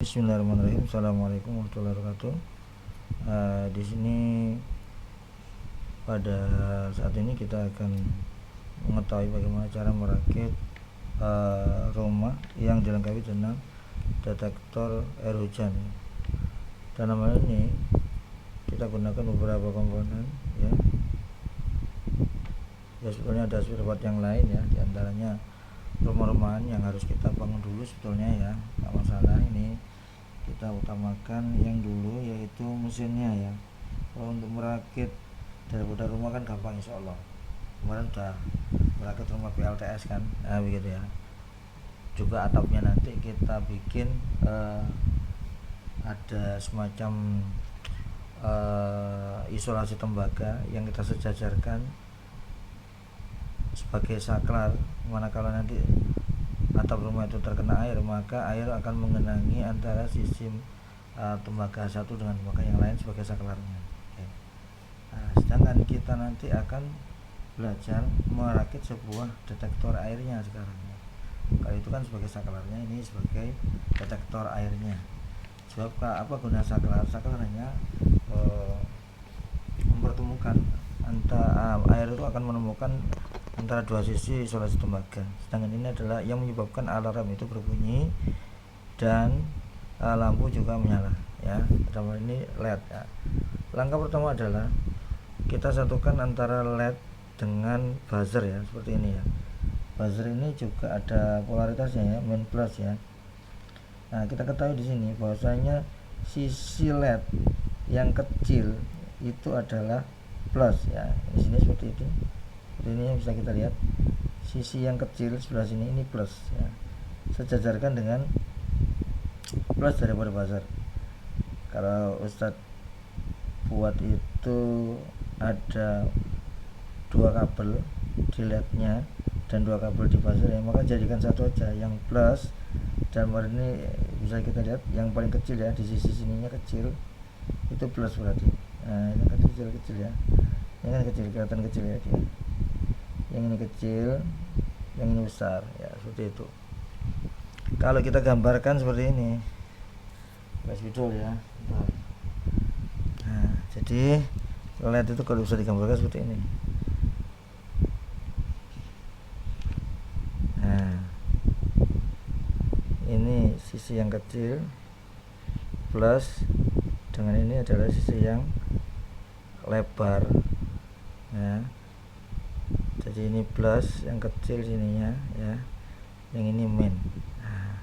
Bismillahirrahmanirrahim. Assalamualaikum warahmatullahi wabarakatuh. Di sini pada saat ini kita akan mengetahui bagaimana cara merakit rumah yang dilengkapi dengan detektor air hujan. Dalam hal ini kita gunakan beberapa komponen ya. Sebetulnya ada spare part yang lain ya, diantaranya rumah-rumahan yang harus kita bangun dulu sebetulnya ya, nggak masalah. Ini kita utamakan yang dulu yaitu mesinnya ya. Kalau untuk merakit daripada rumah kan gampang insya Allah. Kemarin udah merakit rumah PLTS kan, begitu ya. Juga atapnya nanti kita bikin ada semacam isolasi tembaga yang kita sejajarkan sebagai saklar, manakala nanti atap rumah itu terkena air, maka air akan mengenangi antara sisi tembaga satu dengan tembaga yang lain sebagai saklarnya. Sedangkan kita nanti akan belajar merakit sebuah detektor airnya sekarang. Kalau itu kan sebagai saklarnya, ini sebagai detektor airnya. Sebab apa guna saklar? Saklar hanya mempertemukan antara air itu akan menemukan antara dua sisi isolasi tembaga. Sedangkan ini adalah yang menyebabkan alarm itu berbunyi dan lampu juga menyala ya. Dalam ini LED ya. Langkah pertama adalah kita satukan antara LED dengan buzzer ya, seperti ini ya. Buzzer ini juga ada polaritasnya ya, main plus ya. Nah, kita ketahui di sini bahwasanya sisi LED yang kecil itu adalah plus ya. Di sini seperti itu. Ini yang bisa kita lihat, sisi yang kecil sebelah sini ini plus ya. Sejajarkan dengan plus daripada buzzer. Kalau Ustadz buat itu ada dua kabel di LED-nya dan dua kabel di buzzer ya, maka jadikan satu aja yang plus. Dan ini bisa kita lihat yang paling kecil ya, di sisi sininya kecil itu plus berarti. Nah, ini kan kecil ya, ini kan kecil, kelihatan kecil ya dia. Yang ini kecil, yang ini besar ya, seperti itu. Kalau kita gambarkan seperti ini, flash video ya. Nah, jadi LED itu kalau bisa digambarkan seperti ini. Nah, ini sisi yang kecil plus, dengan ini adalah sisi yang lebar ya. Jadi ini plus yang kecil sininya ya, yang ini min. Nah,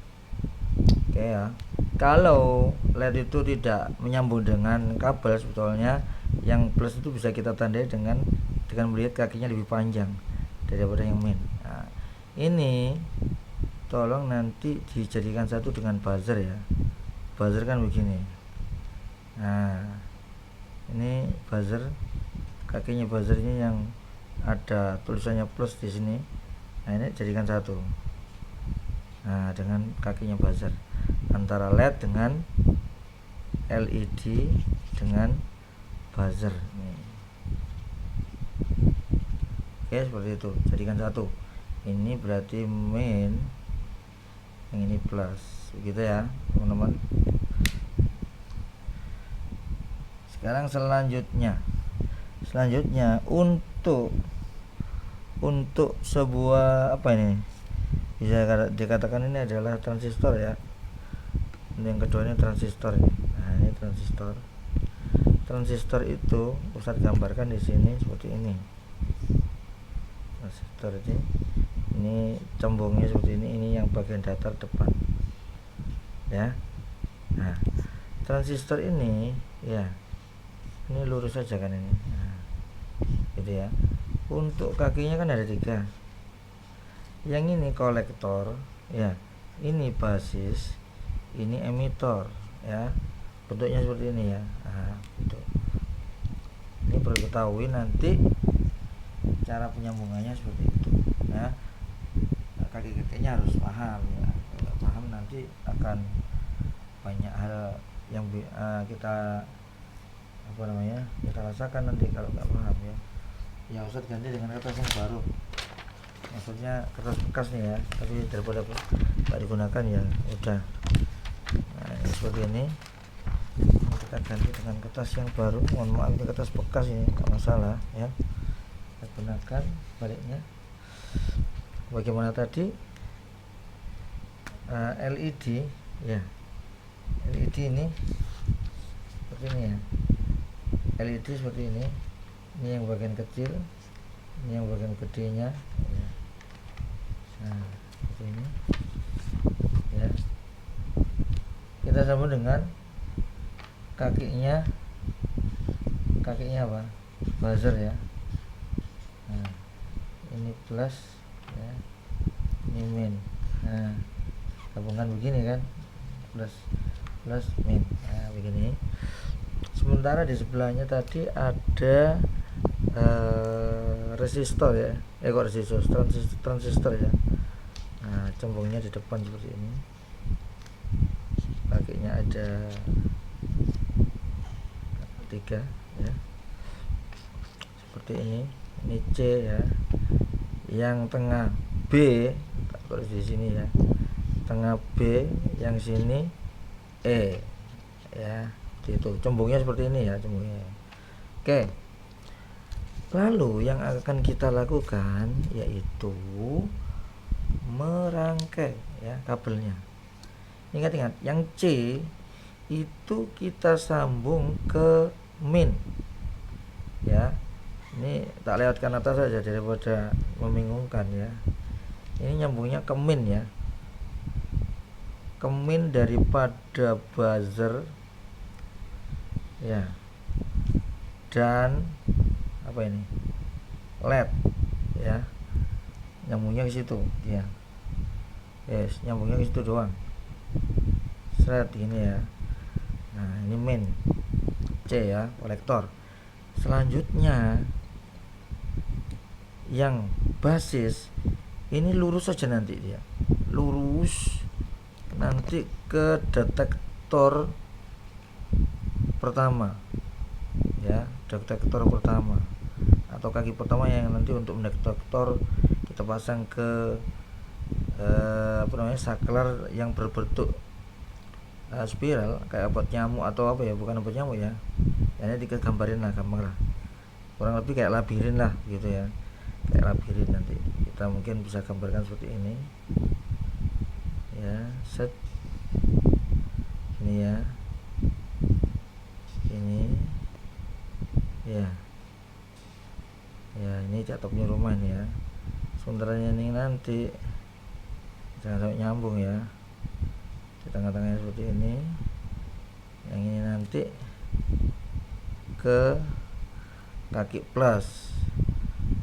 oke ya. Kalau LED itu tidak menyambung dengan kabel, sebetulnya yang plus itu bisa kita tandai dengan melihat kakinya lebih panjang daripada yang min. Nah, ini tolong nanti dijadikan satu dengan buzzer ya. Buzzer kan begini. Nah, ini buzzer, kakinya buzzernya yang ada tulisannya plus di sini. Nah, ini jadikan satu. Nah, dengan kakinya buzzer antara LED dengan LED dengan buzzer. Nih. Oke, seperti itu. Jadikan satu. Ini berarti main, yang ini plus. Begitu ya, teman-teman. Sekarang selanjutnya untuk sebuah apa ini, bisa dikatakan ini adalah transistor ya. Yang kedua ini transistor ini. Nah, ini transistor itu Ustadz gambarkan di sini seperti ini. Transistor ini cembungnya seperti ini yang bagian datar depan ya. Nah, transistor ini ya, ini lurus saja kan ini. Nah, gitu ya. Untuk kakinya kan ada 3. Yang ini kolektor ya, ini basis, ini emitor ya. Bentuknya seperti ini ya. Nah, gitu. Ini perlu ketahui nanti cara penyambungannya seperti itu ya. Nah, kaki-kakinya harus paham ya. Kalau paham nanti akan banyak hal yang kita kita rasakan nanti kalau nggak paham ya. Ya Ustadz ganti dengan kertas yang baru, maksudnya kertas bekas nih ya, tapi daripada nggak digunakan ya udah. Nah, seperti ini kita ganti dengan kertas yang baru. Mohon maaf ini kertas bekas, ini nggak masalah ya, kita gunakan baliknya. Bagaimana tadi LED ya, LED ini seperti ini ya, LED seperti ini yang bagian kecil, ini yang bagian gedenya ya. Nah seperti ini ya, kita sambung dengan kakinya apa, buzzer ya. Nah ini plus ya, ini min. Nah gabungan begini kan, plus min. Nah begini. Sementara di sebelahnya tadi ada resistor ya, kok resistor, transistor ya. Nah cembungnya di depan seperti ini, kakinya ada 3 ya, seperti ini C ya, yang tengah B, taruh di sini ya, tengah B, yang sini E ya, itu cembungnya seperti ini ya, cembungnya. Oke, lalu yang akan kita lakukan yaitu merangkai ya kabelnya. Ingat, yang C itu kita sambung ke min ya. Ini tak lewatkan atas saja daripada membingungkan ya. Ini nyambungnya ke min ya, ke min daripada buzzer ya, dan apa ini, LED ya, nyambungnya ke situ ya. Yes, nyambungnya ke situ doang, seret gini ya. Nah ini min C ya, kolektor. Selanjutnya yang basis ini lurus saja, nanti dia lurus nanti ke detektor pertama ya, detektor pertama atau kaki pertama yang nanti untuk mendetektor kita pasang ke saklar yang berbentuk spiral kayak obat nyamuk atau apa ya, bukan obat nyamuk ya, ini digambarin lah, gampang lah, kurang lebih kayak labirin lah gitu ya, kayak labirin. Nanti kita mungkin bisa gambarkan seperti ini ya, set ini ya, ini ya, ini catupnya rumah ini ya. Sementara ini nanti jangan sampai nyambung ya, di tengah-tengahnya seperti ini. Yang ini nanti ke kaki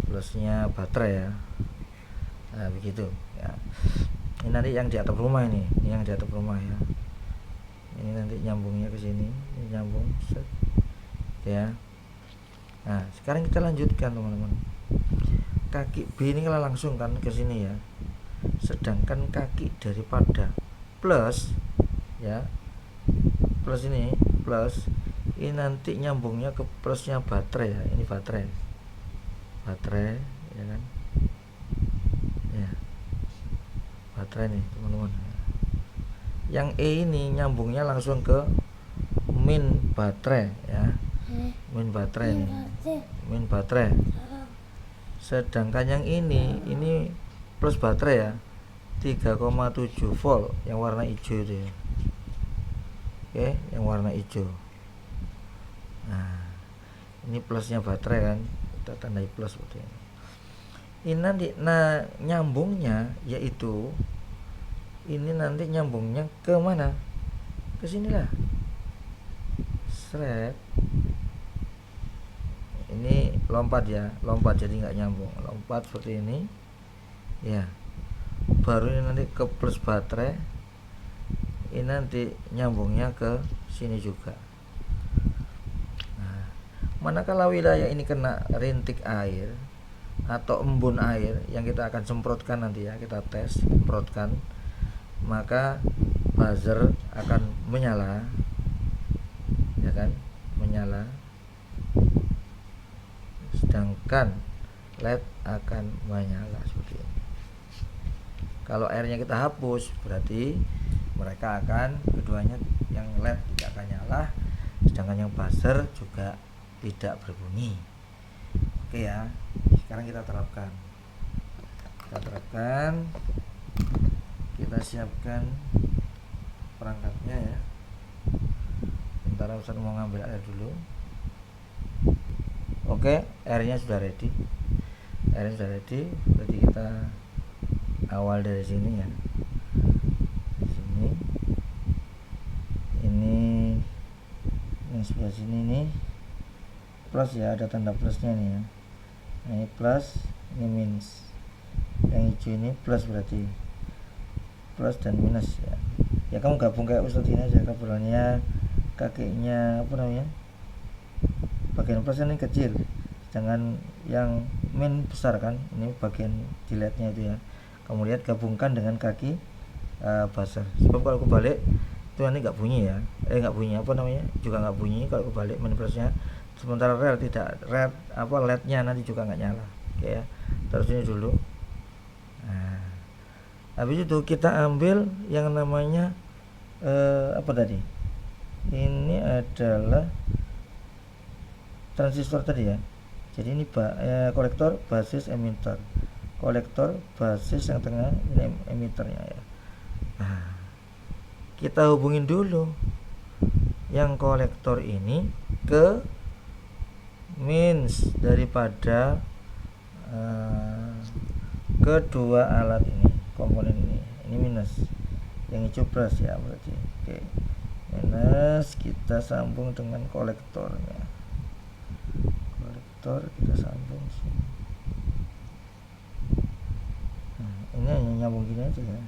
plusnya baterai ya. Nah begitu ya. Ini nanti yang di atap rumah, ini yang di atap rumah ya. Ini nanti nyambungnya ke sini, ini nyambung set ya. Nah sekarang kita lanjutkan teman-teman. Kaki B ini kalau langsung kan ke sini ya, sedangkan kaki daripada plus ya, plus ini nanti nyambungnya ke plusnya baterai ya. Ini baterai ya kan ya, baterai nih teman-teman. Yang E ini nyambungnya langsung ke min baterai ya, min baterai nih, min baterai. Sedangkan yang ini plus baterai ya, 3,7 volt yang warna hijau itu ya. Oke, yang warna hijau. Nah ini plusnya baterai kan, kita tandai plus seperti ini. Ini nanti nyambungnya yaitu ini nanti nyambungnya ke mana, ke sinilah, seret. Ini lompat ya, jadi nggak nyambung, lompat seperti ini ya. Baru ini nanti ke plus baterai, ini nanti nyambungnya ke sini juga. Nah, manakala wilayah ini kena rintik air atau embun air yang kita akan semprotkan nanti ya, kita tes semprotkan, maka buzzer akan menyala ya kan, menyala, sedangkan LED akan menyala seperti ini. Kalau airnya kita hapus berarti mereka akan keduanya, yang LED tidak akan nyala, sedangkan yang buzzer juga tidak berbunyi. Oke ya, sekarang kita terapkan, kita siapkan perangkatnya ya. Sebentar, Ustaz mau ngambil air dulu. Oke, airnya sudah ready. Berarti kita awal dari sini ya. Di sini. Ini yang sebelah sini nih plus ya, ada tanda plusnya nih ya. Nah, ini plus, ini minus. Yang hijau ini plus, berarti plus dan minus ya. Ya kamu gabung kayak Ustadz ini aja, kabelnya kakinya apa namanya, bagian plus ini kecil, sedangkan yang min besar kan, ini bagian di LED-nya itu ya. Kamu lihat, gabungkan dengan kaki buzzer. Sebab kalau kebalik itu nanti nggak bunyi ya, nggak bunyi apa namanya, juga nggak bunyi kalau kebalik min plusnya. Sementara rel tidak, LED-nya nanti juga nggak nyala. Oke ya, terus ini dulu. Nah, habis itu kita ambil yang namanya apa tadi? Ini adalah transistor tadi ya. Jadi ini kolektor, basis, emitter. Kolektor, basis, yang tengah ini emitternya ya. Nah, kita hubungin dulu yang kolektor ini ke means daripada kedua alat ini, komponen ini minus, yang hijau plus ya berarti. Oke, minus kita sambung dengan kolektornya, kita sambung sini. Nah, ini hanya nyambung gini aja ya.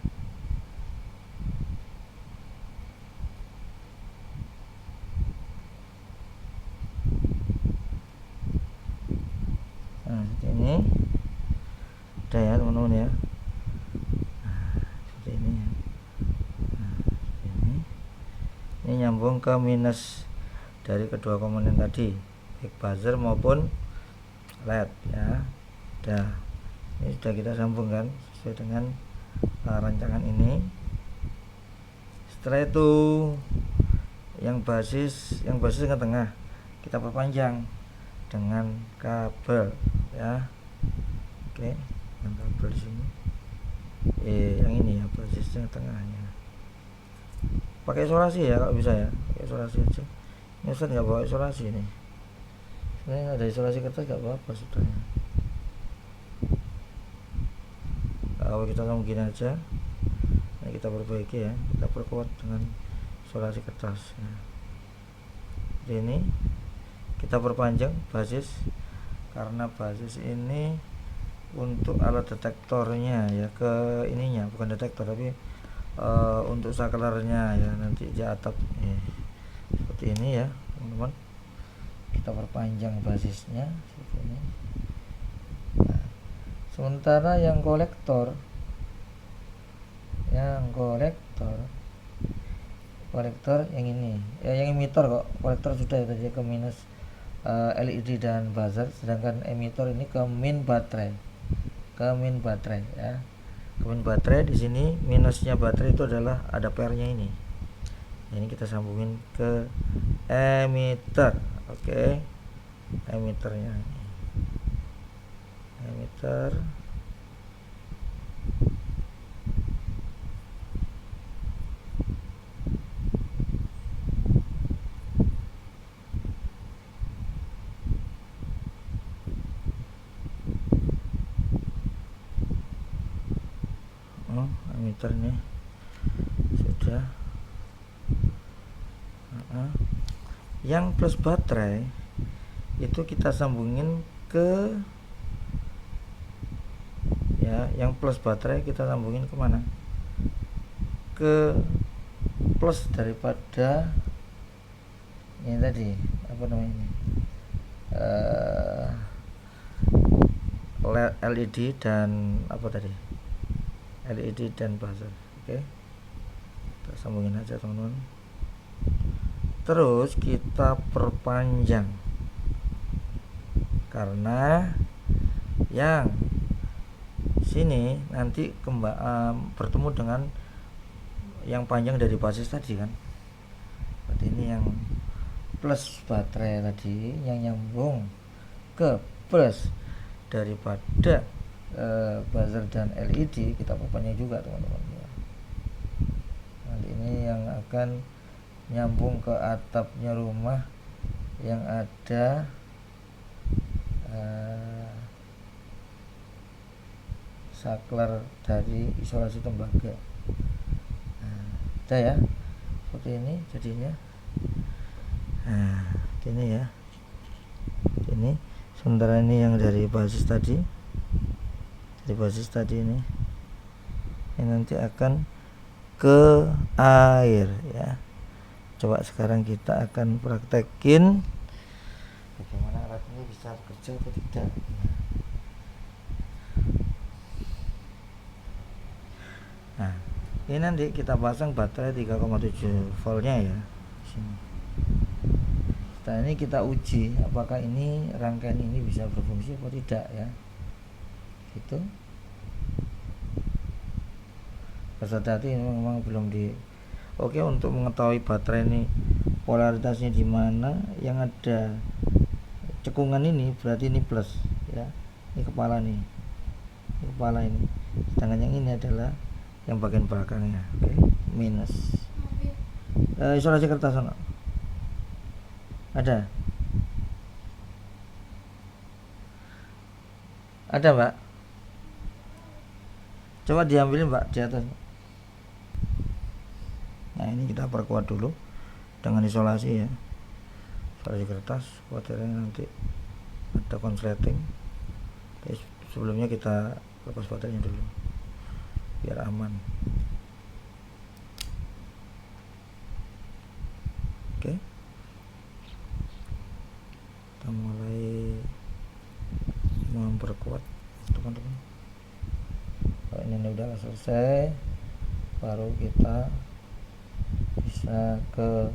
Nah, seperti ini udah ya teman-teman ya. Nah, seperti ini ya. Nah, seperti ini nyambung ke minus dari kedua komponen tadi, baik buzzer maupun LED ya. Udah, ini sudah kita sambungkan sesuai dengan rancangan ini. Setelah itu yang basis ke tengah kita perpanjang dengan kabel ya. Oke, yang kabel di sini. Yang ini ya, basisnya tengahnya. Pakai isolasi ya kalau bisa ya, pakai isolasi aja. Ini Ustaz nggak bawa isolasi nih. Sebenarnya ada isolasi kertas nggak apa-apa sebetulnya. Kalau kita langsung gini aja, nah kita perbaiki ya, kita perkuat dengan isolasi kertas ya. Ini kita perpanjang basis, karena basis ini untuk alat detektornya ya, ke ininya bukan detektor tapi untuk saklarnya ya, nanti di atap ya. Seperti ini ya teman-teman, kita perpanjang basisnya seperti ini. Nah, sementara yang kolektor yang ini ya, yang emitter kok kolektor sudah ya tadi ke minus LED dan buzzer, sedangkan emitter ini ke min baterai ya. Ke min baterai di sini, minusnya baterai itu adalah ada pairnya ini. Ini kita sambungin ke emitter. Oke, emitternya ini. Emitter. Emitter nih sudah. Yang plus baterai itu kita sambungin ke ya, yang plus baterai kita sambungin kemana? Ke plus daripada ini tadi, apa namanya ini, LED dan apa tadi, LED dan buzzer. Oke, kita sambungin aja teman-teman. Terus kita perpanjang, karena yang sini nanti bertemu dengan yang panjang dari basis tadi kan. Berarti ini yang plus baterai tadi yang nyambung ke plus daripada buzzer dan LED, kita panjang juga teman-teman ya. Nanti ini yang akan nyambung ke atapnya rumah yang ada saklar dari isolasi tembaga. Nah, ya seperti ini jadinya. Nah, ini ya. Ini sementara ini yang dari basis tadi. Dari basis tadi ini nanti akan ke air ya. Coba sekarang kita akan praktekin bagaimana alat ini bisa bekerja atau tidak. Nah, ini nanti kita pasang baterai 3,7 voltnya ya di sini. Nah, ini kita uji apakah ini rangkaian ini bisa berfungsi atau tidak ya. Gitu. Hati-hati ini memang belum di. Oke, untuk mengetahui baterai ini polaritasnya di mana, yang ada cekungan ini berarti ini plus ya. Ini kepala nih. Ini kepala ini. Sedangkan yang ini adalah yang bagian belakangnya. Oke, minus. Isolasi kertas sana. Ada? Ada, Mbak? Coba diambilin, Mbak, di atas. Nah, ini kita perkuat dulu dengan isolasi ya. Isolasi kertas, baterainya nanti ada konsleting. Sebelumnya kita lepas baterainya dulu biar aman. Oke. Kita mulai memperkuat teman-teman. Kalau ini udah selesai, baru kita bisa ke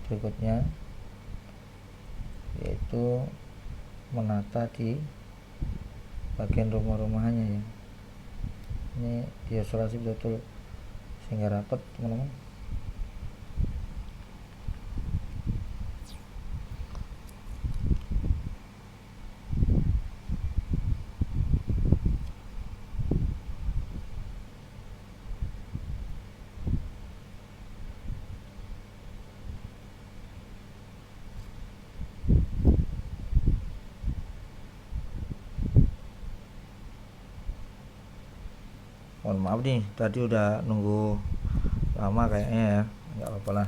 berikutnya, yaitu menata di bagian rumah-rumahannya ya. Ini diisolasi betul sehingga rapat teman-teman. Mohon maaf nih, tadi udah nunggu lama kayaknya ya, nggak apa-apa lah.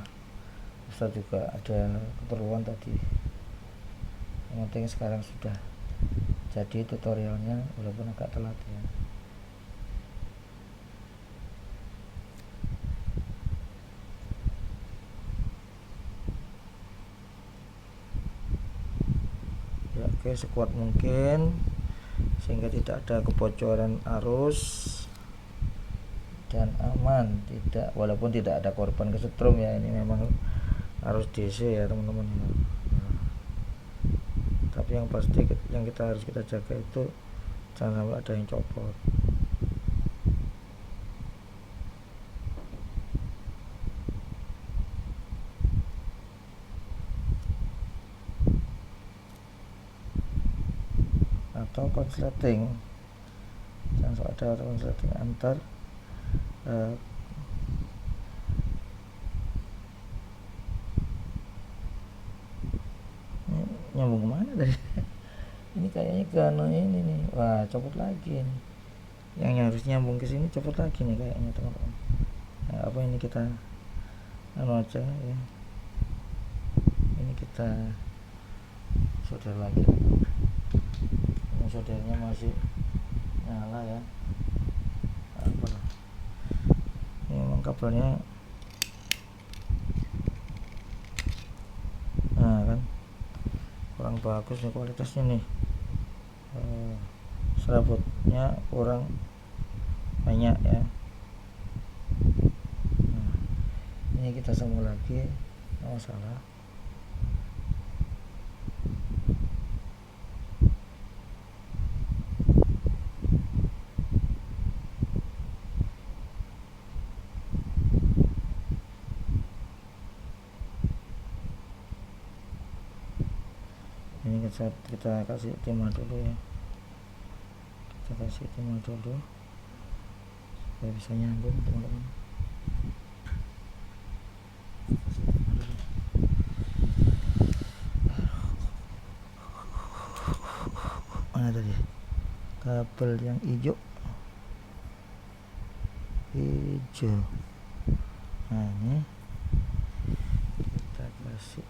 Ustaz juga ada keperluan tadi. Yang penting sekarang sudah jadi tutorialnya, walaupun agak telat ya. Ya, oke, sekuat mungkin sehingga tidak ada kebocoran arus dan aman, tidak, walaupun tidak ada korban kesetrum ya. Ini memang harus DC ya teman-teman. Tapi yang pasti yang kita harus jaga itu jangan sampai ada yang copot. Atau konsleting, jangan sampai ada konsleting antar nyambung kemana tadi? Ini kayaknya ke ini nih. Wah, copot lagi nih. Yang harus nyambung ke sini copot lagi nih kayaknya teman-teman. Nah, apa ini kita aja ya. Ini kita solder lagi. Ini soldernya masih nyala ya. Apa lah? Ini memang kabelnya. Nah kan kurang bagus nih kualitasnya nih. Serabutnya kurang banyak ya. Nah, ini kita sambung lagi, nggak masalah. kita kasih timah dulu ya, kita kasih timah dulu supaya bisa nyambung teman-teman. Mana tadi kabel yang hijau, nah ini kita kasih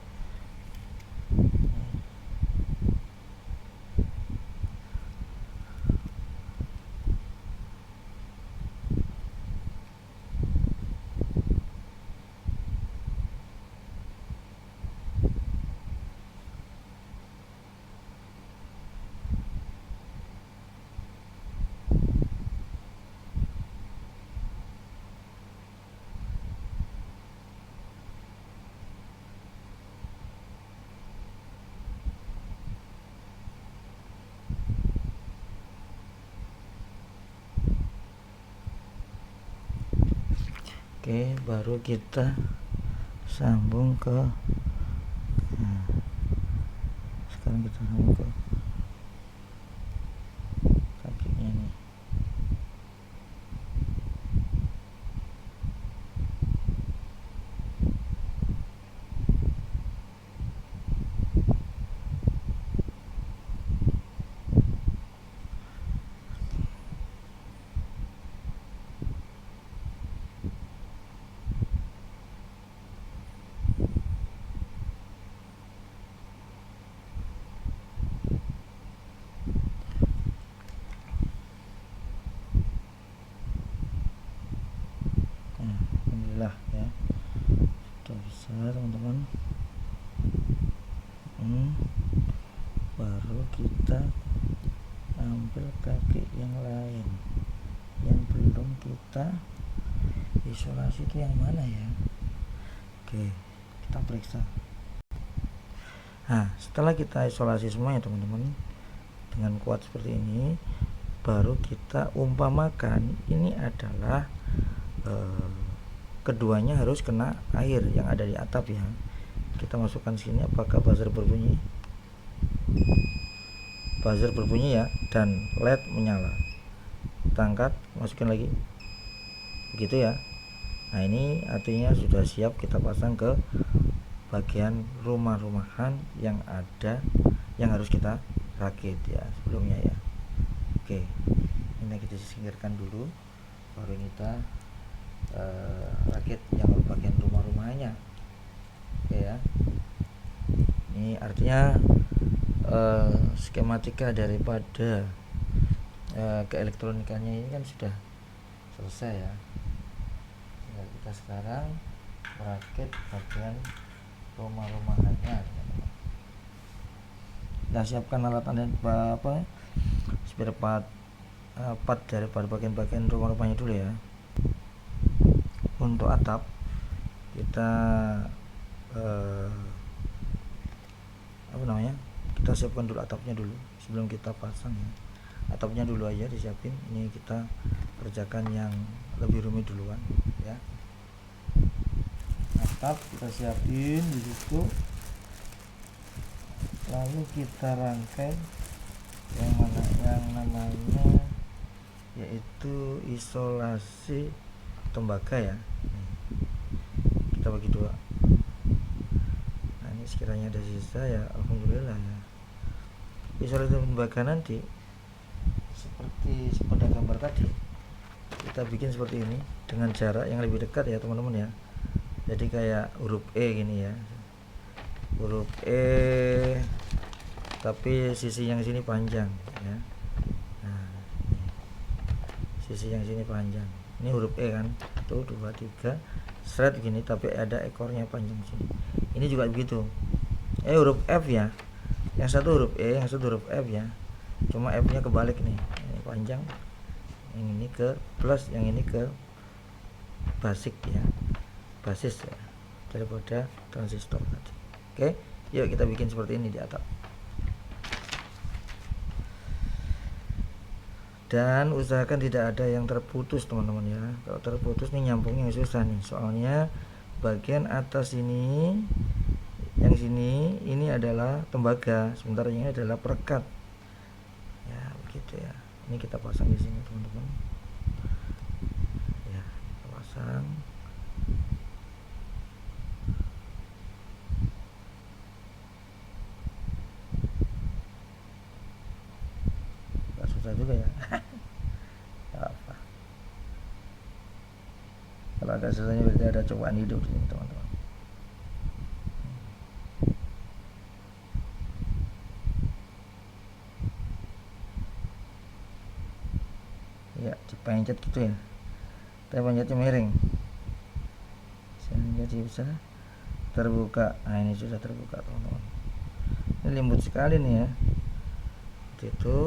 oke, baru kita sambung ke sekarang kita sambung ke kakinya nih. Alhamdulillah ya, sudah bisa teman-teman. Baru kita ambil kaki yang lain yang belum kita isolasi, itu yang mana ya? Oke, kita periksa. Nah, setelah kita isolasi semuanya teman-teman dengan kuat seperti ini, baru kita umpamakan ini adalah keduanya harus kena air yang ada di atap ya. Kita masukkan sini, apakah buzzer berbunyi? Buzzer berbunyi ya, dan LED menyala. Kita angkat, masukin lagi, begitu ya. Nah, ini artinya sudah siap kita pasang ke bagian rumah-rumahan yang ada, yang harus kita rakit ya sebelumnya ya. Oke, ini kita singkirkan dulu, baru kita rakit yang bagian rumah-rumahnya. Oke ya, ini artinya skematika daripada keelektronikannya ini kan sudah selesai ya. Kita sekarang merakit bagian rumah-rumahannya. Kita siapkan alat apa spare part daripada bagian-bagian rumah-rumahnya dulu ya. Untuk atap kita kita siapkan dulu atapnya dulu sebelum kita pasang ya. Atapnya dulu aja disiapin, ini kita kerjakan yang lebih rumit duluan ya. Atap kita siapin di situ, lalu kita rangkai yang namanya yaitu isolasi tembaga ya. Kita bagi dua. Nah, ini sekiranya ada sisa ya alhamdulillah ya. Isolasi tembaga nanti seperti pada gambar tadi, kita bikin seperti ini dengan jarak yang lebih dekat ya teman-teman ya. Jadi kayak huruf E gini ya, huruf E tapi sisi yang sini panjang ya. Nah, sisi yang sini panjang, ini huruf E kan, 1, 2, 3 seret gini, tapi ada ekornya panjang sini. Ini juga begitu, huruf F ya, yang satu huruf E, yang satu huruf F ya, cuma F nya kebalik nih, ini panjang, yang ini ke plus, yang ini ke basic ya, basis ya, daripada transistor tadi. Oke, yuk kita bikin seperti ini di atap. Dan usahakan tidak ada yang terputus teman-teman ya. Kalau terputus nih nyambungnya susah nih, soalnya bagian atas ini Yang sini ini adalah tembaga, sementara ini adalah perekat. Ya, begitu ya. Ini kita pasang di sini, teman-teman. Ya, kita pasang. Gak susah juga ya. Gak apa. Kalau agak susahnya berarti ada cobaan hidup di sini, teman-teman. Ya, dipencet gitu ya. Tapi pencetnya miring. Jadi bisa terbuka. Nah, ini sudah terbuka, teman-teman. Ini lembut sekali nih ya. Itu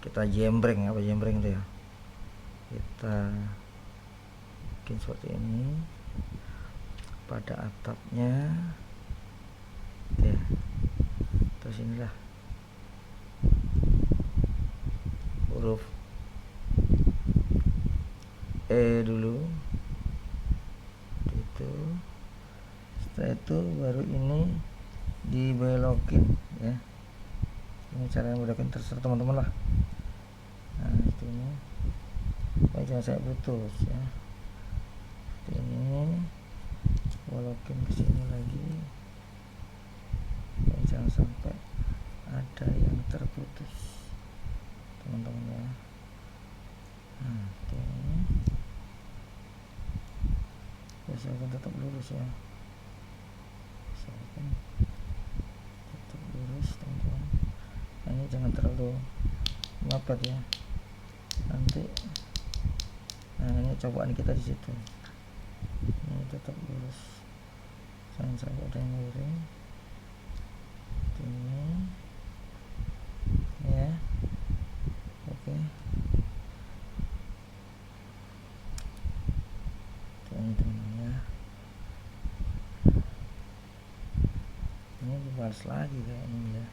kita jembreng. Apa jembreng itu ya? Kita bikin seperti ini pada atapnya. Oke. Terus inilah huruf E dulu. Itu. Setelah itu baru ini dibelokin ya. Ini cara yang belokin terserah teman-teman lah. Nah, itu ini. Jangan saya putus ya. Seperti ini. Belokin ke sini lagi. Jangan sampai ada yang terputus, teman-teman ya. Nah, oke. Usahakan tetap lurus ya. Usahakan tetap lurus, teman-teman. Nah, ini jangan terlalu mepet ya. Nanti, nah ini cobaan kita di situ. Ini tetap lurus. Jangan sampai ada yang miring. Ini ya. Oke. Teman-teman ya. Ini dibalas lagi kayak ini ya.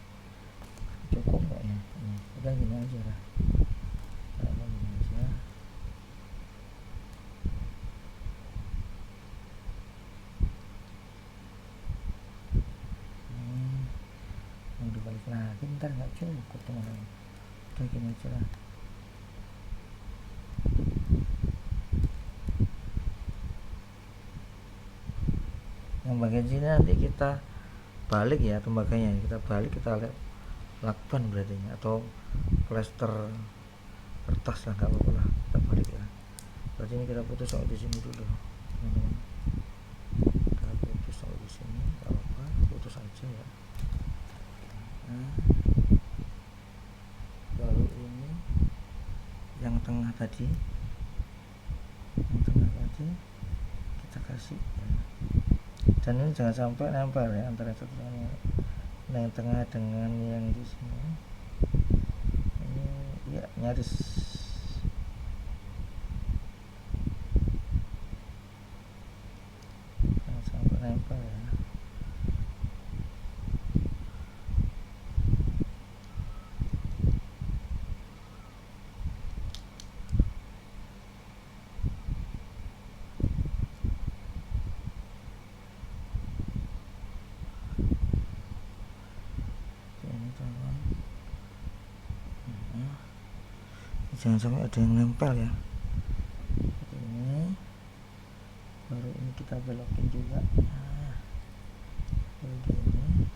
Cukup nggak ya? Ini udah gini aja lah. Udah gini aja. Mau dibalik lagi ntar nggak cukup, teman-teman. Udah gini aja lah. Yang bagian sini nanti kita balik ya tembaganya, kita balik, kita lihat lakban berarti ya, atau plester kertas lah, nggak apa-apa lah, kita balik ya. Berarti ini kita putus sampai di sini dulu, teman-teman. Kita putus sampai di sini, nggak apa-apa, putus aja ya. Nah, lalu ini yang tengah tadi, kita kasih ya. Dan ini jangan sampai nempel ya antara satu sama yang tengah dengan yang di sini. Ini ya nyaris. Jangan sampai nempel ya. Jangan sampai ada yang nempel ya. Ini baru ini kita belokin juga. Nah, begini.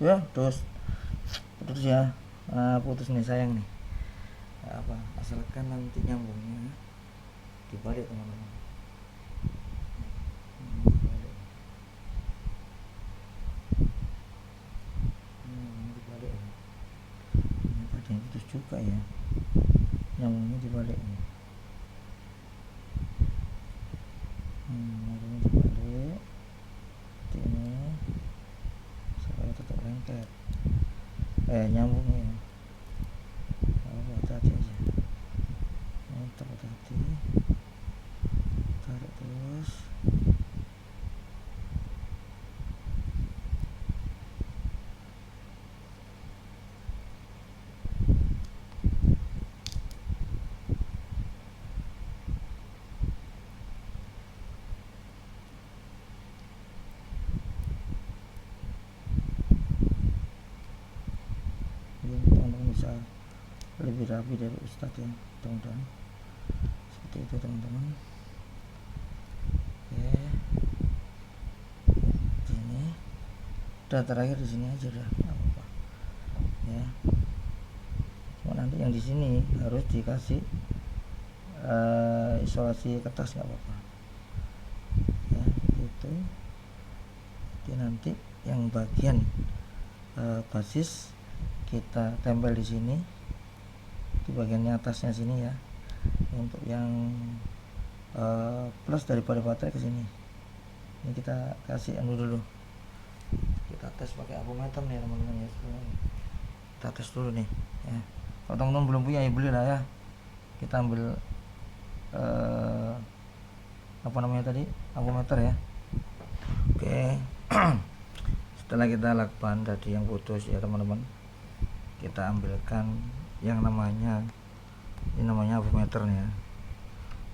ya terus putus ya. Putus nih sayang nih. Apa asalkan nanti nyambungnya dibalik teman-teman. Dibalik. Dibalik ya. Ini tadi putus juga ya, nyambungnya dibalik ya. Nyambungnya dibalik seperti ini supaya tetap lengket. Nyambungnya hati-hati aja. Ini tetap hati-hati, tarik terus. Teman-teman bisa lebih rapi dari Ustadz ya, mudah-mudahan seperti itu teman-teman. Oke, ini udah terakhir di sini aja udah nggak apa-apa ya. Cuma nanti yang di sini harus dikasih isolasi kertas nggak apa-apa ya, gitu. Jadi nanti yang bagian basis kita tempel di sini di bagiannya atasnya sini ya, untuk yang plus daripada baterai ke sini. Ini kita kasih dulu, kita tes pakai apometer nih teman-teman ya. Kita tes dulu nih ya. Kalau teman-teman belum punya ya belilah ya. Kita ambil apa namanya tadi, apometer ya. Oke. Setelah kita lakban tadi yang putus ya teman-teman, kita ambilkan yang namanya, ini namanya apometernya.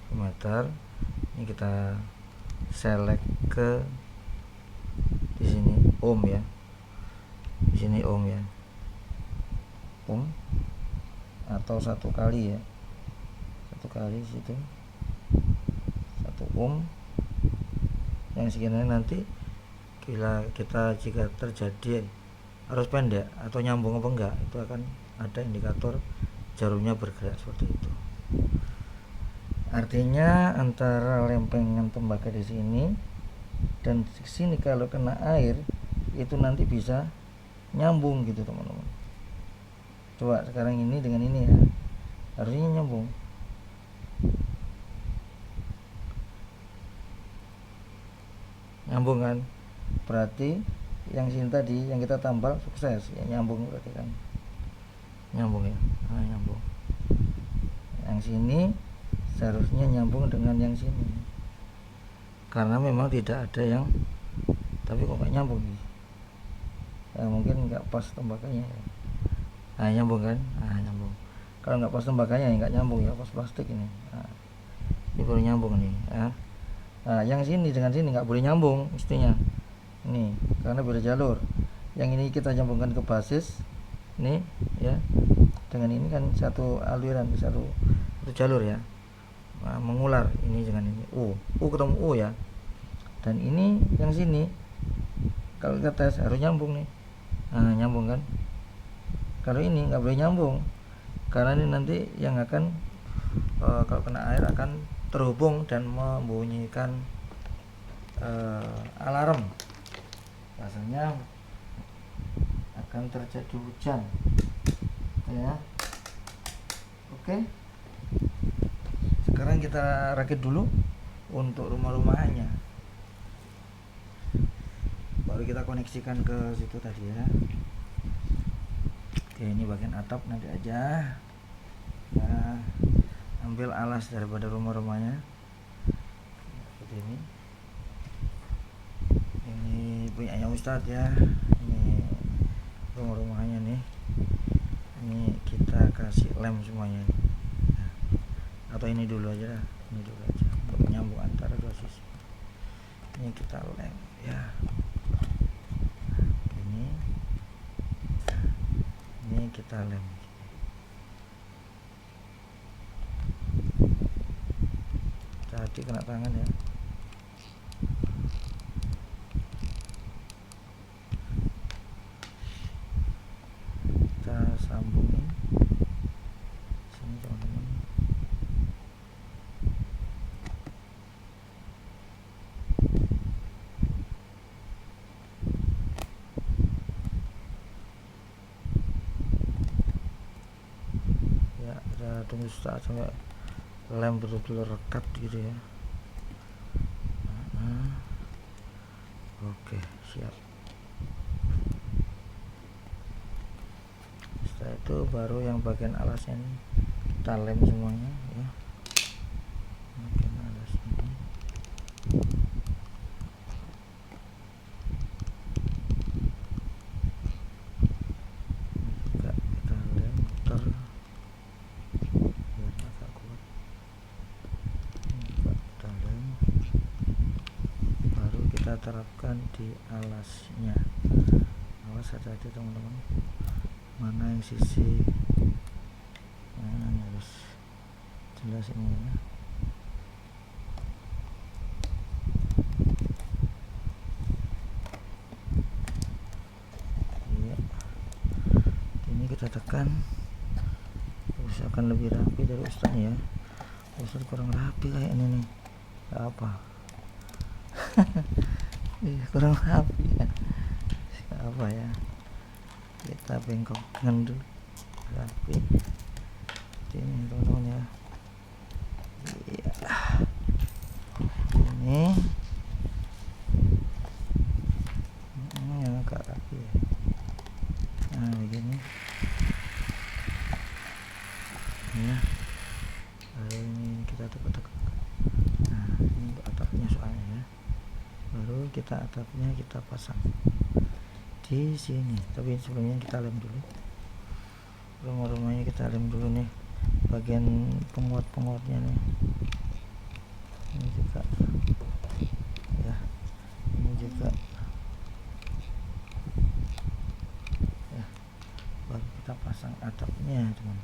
Apometer ini kita select ke di sini ohm ya, di sini ohm ya, ohm atau 1 kali ya, 1 kali situ 1 ohm yang sekian. Nanti kita jika terjadi arus pendek atau nyambung apa enggak, itu akan ada indikator jarumnya bergerak seperti itu. Artinya antara lempengan tembaga di sini dan di sini kalau kena air itu nanti bisa nyambung gitu teman-teman. Coba sekarang ini dengan ini ya, harusnya nyambung. Nyambung kan? Berarti yang sini tadi yang kita tambal sukses ya, nyambung berarti kan, nyambung ya. Nyambung. Yang sini seharusnya nyambung dengan yang sini, karena memang tidak ada yang, tapi kok nggak nyambung ya, mungkin nggak pas tembakanya ya. Nyambung kan? Nyambung. Kalau nggak pas tembakanya ya nggak nyambung ya, pas plastik ini. Ini baru nyambung nih ya. Yang sini dengan sini nggak boleh nyambung mestinya ini, karena beda jalur. Yang ini kita nyambungkan ke basis ini ya, dengan ini kan satu aliran, satu jalur ya. Mengular ini dengan ini U ketemu U ya, dan ini yang sini kalau kita tes harus nyambung nih. Nyambung kan? Kalau ini nggak boleh nyambung, karena ini nanti yang akan kalau kena air akan terhubung dan membunyikan alarm. Rasanya akan terjadi hujan ya. Oke, sekarang kita rakit dulu untuk rumah-rumahannya, baru kita koneksikan ke situ tadi ya. Oke, ini bagian atap nanti aja ya, ambil alas daripada rumah-rumahnya seperti ini punyanya Ustadz ya. Ini rumah-rumahnya nih, ini kita kasih lem semuanya nih. Atau ini dulu aja untuk menyambung antara dua sisi. Ini kita lem ya, ini kita lem. Hati kena tangan ya. kita tunggu saat sampai lem betul-betul rekat gitu ya. Oke, siap. Setelah itu baru yang bagian alasnya ini kita lem semuanya ya, bagian alas ini. Juga kita lem muter biar agak kuat. Ini juga kita lem, baru kita terapkan di alasnya. Awas, hati-hati teman-teman, mana yang sisi mana harus jelas ini ya. Iya, ini kita tekan, usahakan lebih rapi dari Ustaz ya. Ustaz kurang rapi kayak ini nih, gak apa. Kurang rapi ya, gak apa ya, kita bengkokkan dulu rapi ini teman-teman ya. Iya, ini yang agak rapi ya. Nah begini ya, lalu ini kita tegak-tegak. Nah ini untuk atapnya soalnya ya, baru kita atapnya kita pasang di sini. Tapi sebelumnya kita lem dulu, rumah-rumahnya kita lem dulu nih, bagian penguat-penguatnya nih. Ini juga ya, ini juga ya, baru kita pasang atapnya teman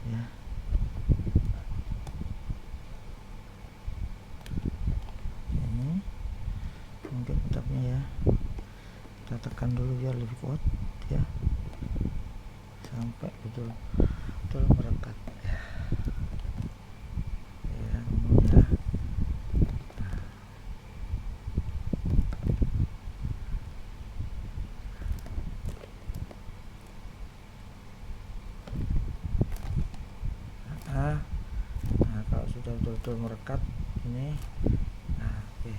ya. Ini mungkin atapnya ya, kita tekan dulu biar lebih kuat ya, sampai betul-betul merekat ya. Ya, ya. Nah, kalau sudah betul-betul merekat ini, nah oke.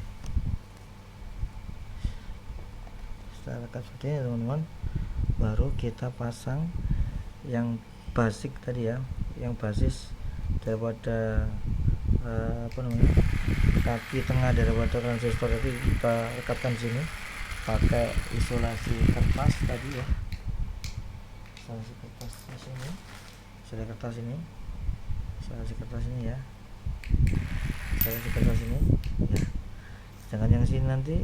Setelah rekat seperti ini teman-teman, baru kita pasang yang basic tadi ya, yang basis daripada kaki tengah daripada transistor tadi, kita rekatkan sini pakai isolasi kertas tadi ya, isolasi kertas sini, isolasi kertas ini, isolasi kertas ini ya, isolasi kertas ini ya. Sedangkan yang sini nanti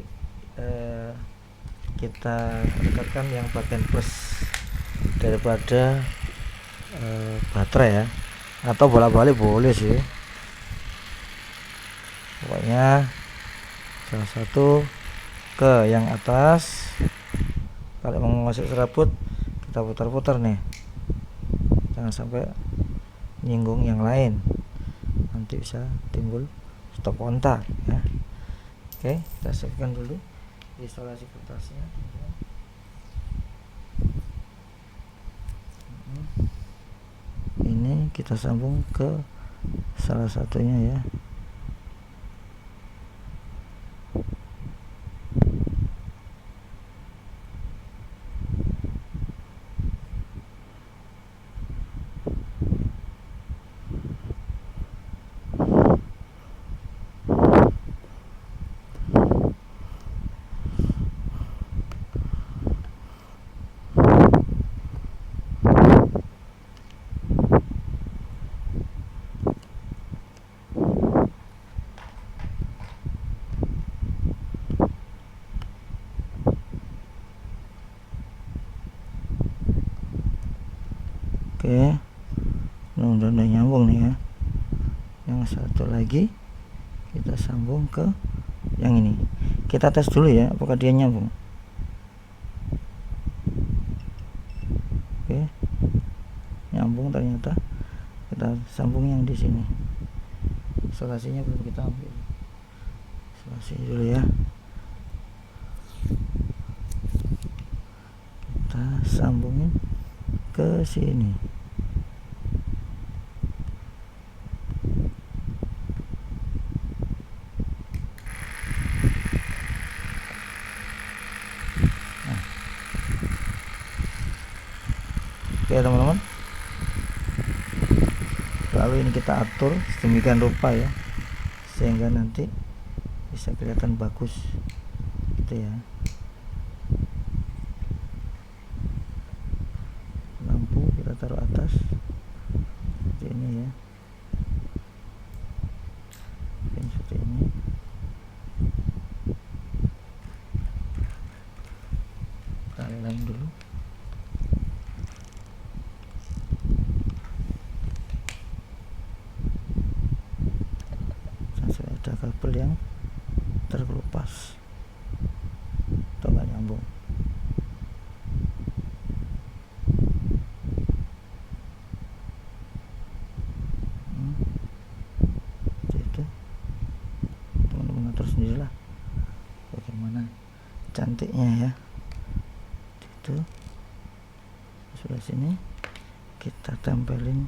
kita rekatkan yang bagian plus daripada baterai ya, atau bolak-balik boleh sih, pokoknya salah satu ke yang atas. Kalau mau masuk serabut kita putar-putar nih, jangan sampai nyinggung yang lain, nanti bisa timbul stop kontak ya. Oke, kita siapkan dulu isolasi kertasnya. Ini kita sambung ke salah satunya ya. Oke, udah nyambung nih ya. Yang satu lagi kita sambung ke yang ini. Kita tes dulu ya, apakah dia nyambung. Oke, nyambung ternyata. Kita sambung yang di sini. Isolasinya belum kita ambil. Isolasi dulu ya. Kita sambungin ke sini. lalu ini kita atur sedemikian rupa ya, sehingga nanti bisa kelihatan bagus gitu ya. Lampu kita taruh atas seperti ini ya, seperti ini. Kita lem dulu. Ada kabel yang terkelupas atau nggak nyambung. Itu teman-teman atur sendirilah bagaimana cantiknya ya. Itu sebelah sini kita tempelin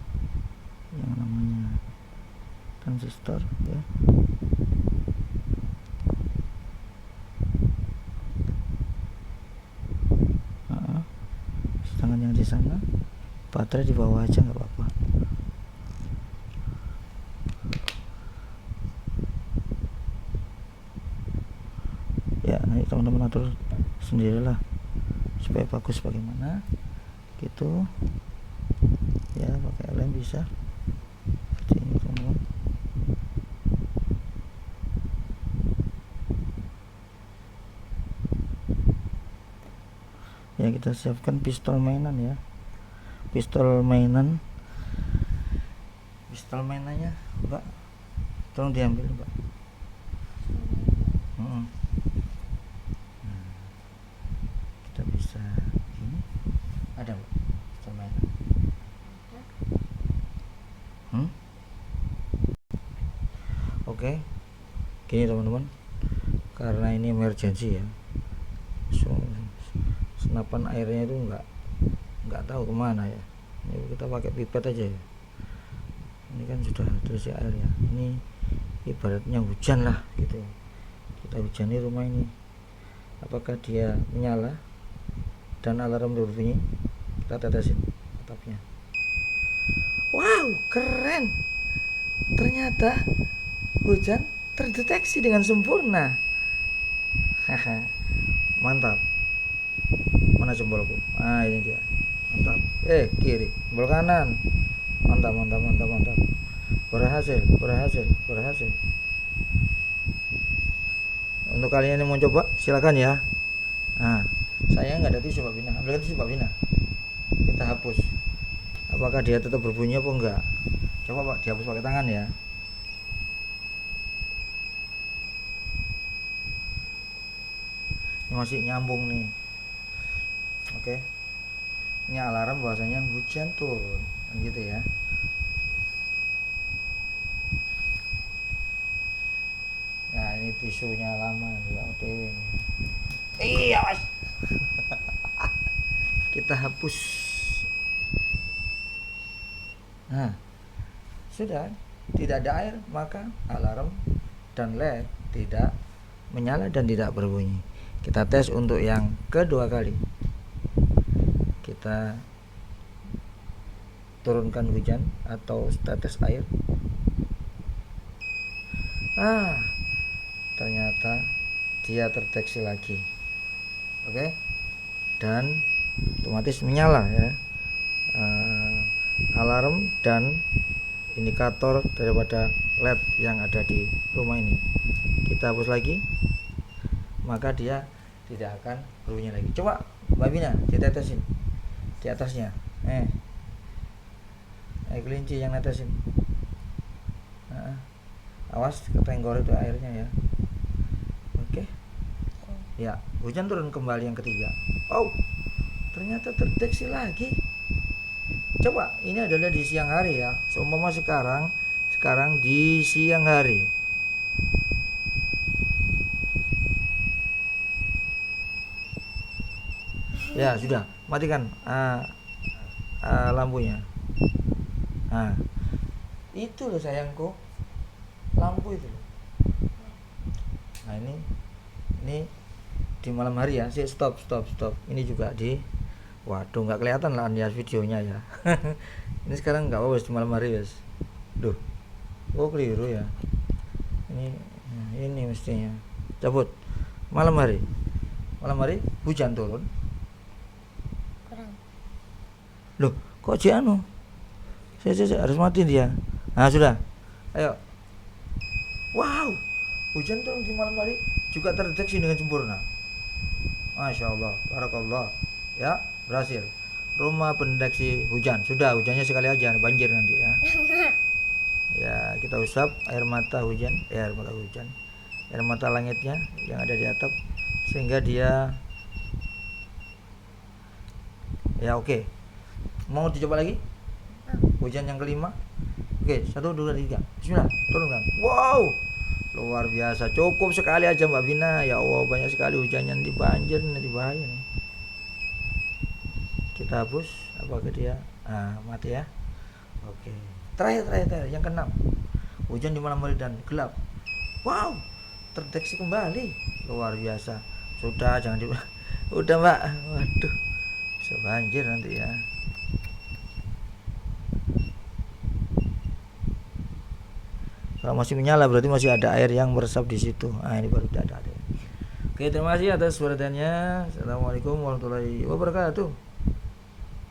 yang namanya transistor ya. Sedangkan yang di sana baterai di bawah aja nggak apa-apa. Ya nanti teman-teman atur sendirilah supaya bagus bagaimana gitu ya, pakai lem bisa seperti ini teman-teman. Ya kita siapkan pistol mainan ya, pistol mainannya Mbak, tolong diambil Mbak. Kita bisa ini ada Mbak pistol mainan. Oke, gini teman-teman, karena ini emergency ya, senapan airnya itu nggak tahu kemana ya. Ini kita pakai pipet aja ya. Ini kan sudah terisi air ya. Ini ibaratnya hujan lah gitu. Kita hujani rumah ini. Apakah dia menyala dan alarm berbunyi? Kita tetesin atapnya. Wow, keren! Ternyata hujan terdeteksi dengan sempurna. Mantap. Mana jempolku? Ah, ini dia. Mantap. Kiri, jempol kanan. Mantap. Berhasil. Untuk kalian yang mau coba silakan ya. Nah, saya nggak ada tisu Pak Bina. Ambil tisu Pak Bina. Kita hapus. Apakah dia tetap berbunyi apa enggak? Coba Pak, dihapus pakai tangan ya. Ini masih nyambung nih. Oke. Ini alarm bahwasanya hujan turun, gitu ya. Nah, ini tisunya lama ya, OTW ini. Iya, Mas. Kita hapus. Nah, sudah tidak ada air, maka alarm dan LED tidak menyala dan tidak berbunyi. Kita tes untuk yang kedua kali. Kita turunkan hujan atau tetes air. Ternyata dia terdeteksi lagi. Oke. Dan otomatis menyala ya. Alarm dan indikator daripada LED yang ada di rumah ini. Kita hapus lagi, maka dia tidak akan berbunyi lagi. Coba Mbak Bina ditetesin di atasnya. Kelinci yang netesin. Awas ketenggor itu airnya ya. Oke. Ya, hujan turun kembali yang ketiga. Oh, ternyata terdeteksi lagi. Coba, ini adalah di siang hari ya. Seumpama sekarang di siang hari. Ya, sudah. Matikan lampunya. Itu loh sayangku, lampu itu. Nah, ini di malam hari ya. Stop. Ini juga di, waduh, nggak kelihatan lah ya videonya ya. Ini sekarang nggak apa-apa di malam hari guys. Duh, oh keliru ya. Ini mestinya cabut. Malam hari hujan turun. Kurang. Loh, kok anu? Saya harus matiin dia. Nah, sudah. Ayo. Wow, hujan turun di malam hari juga terdeteksi dengan sempurna. Masya Allah, barakallah. Ya, berhasil. Rumah pendeteksi hujan. Sudah, hujannya sekali aja, banjir nanti ya. Ya, kita usap air mata hujan, air mata langitnya yang ada di atap, sehingga dia ya oke. Mau dicoba lagi? Hujan yang kelima. Oke, 1, 2, 3. Bismillah, turunkan. Wow, luar biasa. Cukup sekali aja Mbak Vina. Ya Allah, banyak sekali hujannya, nanti banjir, nanti bahaya nih. Kita hapus apa ke dia? Mati ya. Oke. Terakhir yang keenam. Hujan di malam hari dan gelap. Wow, terdeteksi kembali. Luar biasa. Sudah, jangan di udah Mbak. Waduh, bisa banjir nanti ya. Kalau masih menyala berarti masih ada air yang meresap di situ. Ini baru tidak ada air. Oke, terima kasih atas perhatiannya. Assalamualaikum warahmatullahi wabarakatuh.